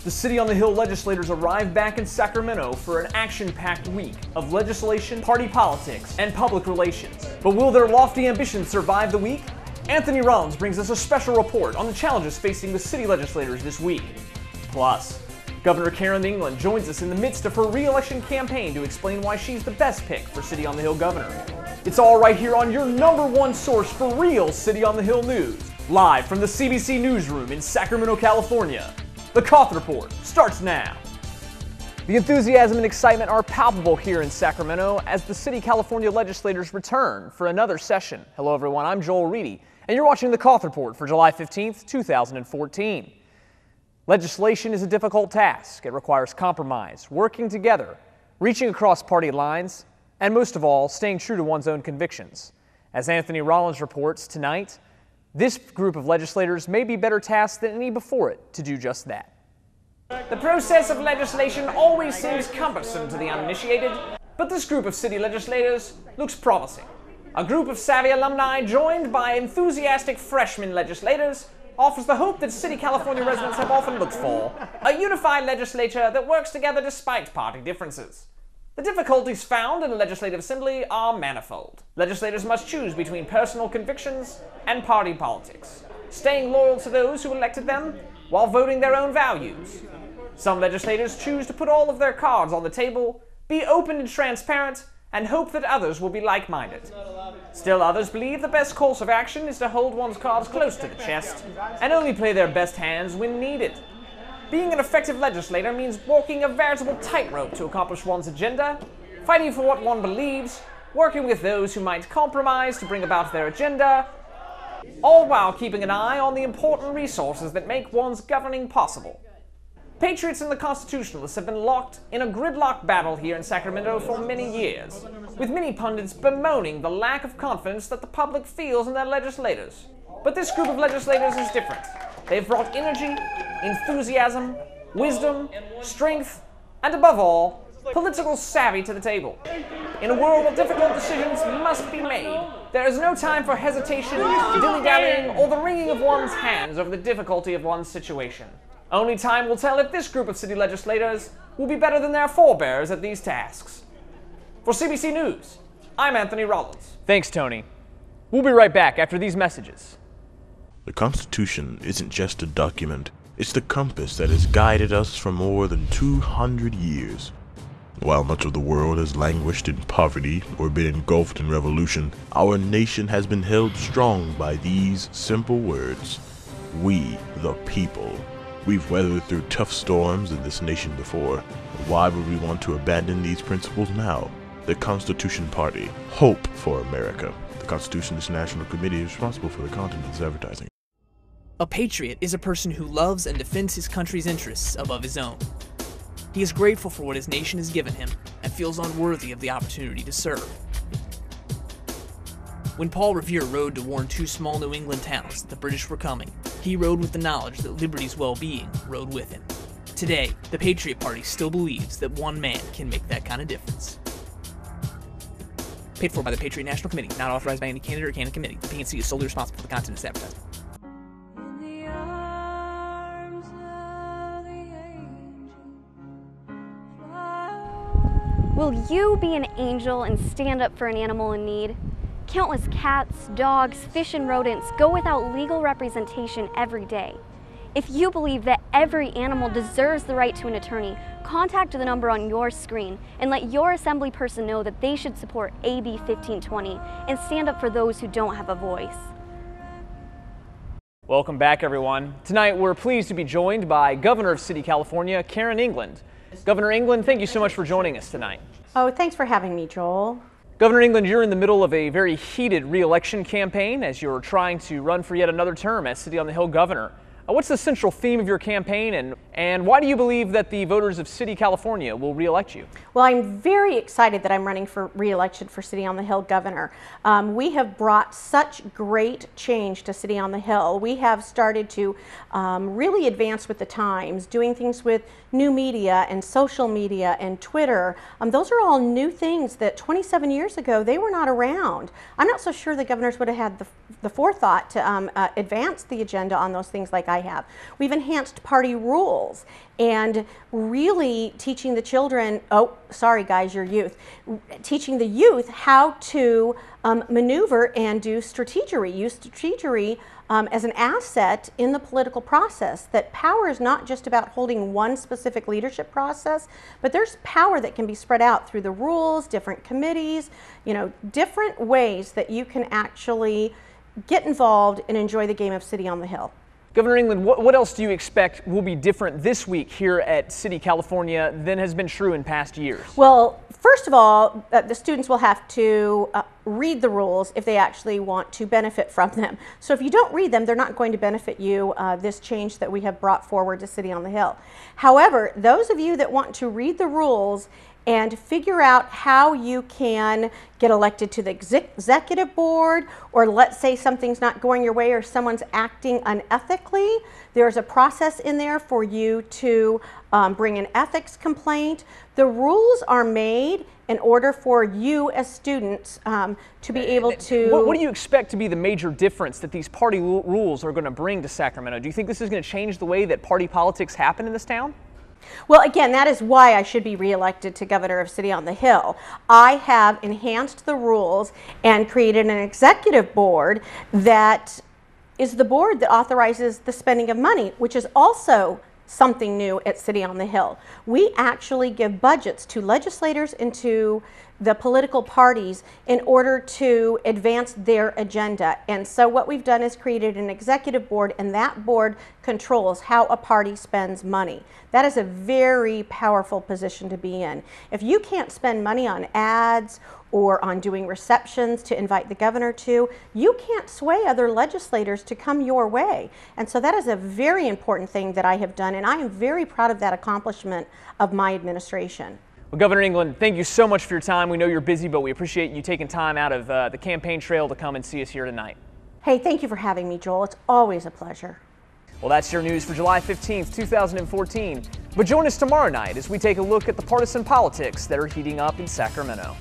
The City on the Hill legislators arrived back in Sacramento for an action-packed week of legislation, party politics, and public relations. But will their lofty ambitions survive the week? Anthony Rollins brings us a special report on the challenges facing the city legislators this week. Plus, Governor Karen England joins us in the midst of her re-election campaign to explain why she's the best pick for City on the Hill governor. It's all right here on your #1 source for real City on the Hill news, live from the CBC newsroom in Sacramento, California. The COTH Report starts now. The enthusiasm and excitement are palpable here in Sacramento as the City California legislators return for another session. Hello everyone, I'm Joel Reedy, and you're watching the COTH Report for July 15th, 2014. Legislation is a difficult task. It requires compromise, working together, reaching across party lines, and most of all, staying true to one's own convictions. As Anthony Rollins reports tonight, this group of legislators may be better tasked than any before it to do just that. The process of legislation always seems cumbersome to the uninitiated, but this group of city legislators looks promising. A group of savvy alumni joined by enthusiastic freshman legislators offers the hope that City California residents have often looked for, a unified legislature that works together despite party differences. The difficulties found in the Legislative Assembly are manifold. Legislators must choose between personal convictions and party politics, staying loyal to those who elected them while voting their own values. Some legislators choose to put all of their cards on the table, be open and transparent, and hope that others will be like-minded. Still others believe the best course of action is to hold one's cards close to the chest and only play their best hands when needed. Being an effective legislator means walking a veritable tightrope to accomplish one's agenda, fighting for what one believes, working with those who might compromise to bring about their agenda, all while keeping an eye on the important resources that make one's governing possible. Patriots and the Constitutionalists have been locked in a gridlock battle here in Sacramento for many years, with many pundits bemoaning the lack of confidence that the public feels in their legislators. But this group of legislators is different. They've brought energy, enthusiasm, wisdom, strength, and above all, political savvy to the table. In a world where difficult decisions must be made, there is no time for hesitation, dilly-dallying, or the wringing of one's hands over the difficulty of one's situation. Only time will tell if this group of city legislators will be better than their forebears at these tasks. For CBC News, I'm Anthony Rollins. Thanks, Tony. We'll be right back after these messages. The Constitution isn't just a document, it's the compass that has guided us for more than 200 years. While much of the world has languished in poverty or been engulfed in revolution, our nation has been held strong by these simple words: we the people. We've weathered through tough storms in this nation before. Why would we want to abandon these principles now? The Constitution Party. Hope for America. The Constitutionalist National Committee is responsible for the content of this advertising. A patriot is a person who loves and defends his country's interests above his own. He is grateful for what his nation has given him and feels unworthy of the opportunity to serve. When Paul Revere rode to warn 2 small New England towns that the British were coming, he rode with the knowledge that liberty's well-being rode with him. Today, the Patriot Party still believes that one man can make that kind of difference. Paid for by the Patriot National Committee, not authorized by any candidate or candidate committee. The PNC is solely responsible for the content of this advertisement. Will you be an angel and stand up for an animal in need? Countless cats, dogs, fish, and rodents go without legal representation every day. If you believe that every animal deserves the right to an attorney, contact the number on your screen and let your assembly person know that they should support AB 1520 and stand up for those who don't have a voice. Welcome back, everyone. Tonight, we're pleased to be joined by Governor of City California, Karen England. Governor England, thank you so much for joining us tonight. Oh, thanks for having me, Joel. Governor England, you're in the middle of a very heated re-election campaign as you're trying to run for yet another term as City on the Hill governor. What's the central theme of your campaign, and why do you believe that the voters of City California will re-elect you? Well, I'm very excited that I'm running for re-election for City on the Hill governor. We have brought such great change to City on the Hill. We have started to really advance with the times, doing things with new media and social media and Twitter. Those are all new things that 27 years ago, they were not around. I'm not so sure the governors would have had the forethought to advance the agenda on those things like I have. We've enhanced party rules and really teaching the children, oh, sorry guys, you're youth, teaching the youth how to maneuver and do strategery, use strategery as an asset in the political process. That power is not just about holding one specific leadership process, but there's power that can be spread out through the rules, different committees, you know, different ways that you can actually get involved and enjoy the game of City on the Hill. Governor England, what else do you expect will be different this week here at City California than has been true in past years? Well, first of all, the students will have to read the rules if they actually want to benefit from them. So if you don't read them, they're not going to benefit you, this change that we have brought forward to City on the Hill. However, those of you that want to read the rules and figure out how you can get elected to the executive board, or let's say something's not going your way or someone's acting unethically, there's a process in there for you to bring an ethics complaint. The rules are made in order for you as students to be able to... What do you expect to be the major difference that these party rules are going to bring to Sacramento? Do you think this is going to change the way that party politics happen in this town? Well, again, that is why I should be reelected to governor of City on the Hill. I have enhanced the rules and created an executive board that is the board that authorizes the spending of money, which is also something new at City on the Hill. We actually give budgets to legislators and to the political parties in order to advance their agenda. And so what we've done is created an executive board, and that board controls how a party spends money. That is a very powerful position to be in. If you can't spend money on ads or on doing receptions to invite the governor to, you can't sway other legislators to come your way. And so that is a very important thing that I have done, and I am very proud of that accomplishment of my administration. Well, Governor England, thank you so much for your time. We know you're busy, but we appreciate you taking time out of the campaign trail to come and see us here tonight. Hey, thank you for having me, Joel. It's always a pleasure. Well, that's your news for July 15th, 2014. But join us tomorrow night as we take a look at the partisan politics that are heating up in Sacramento.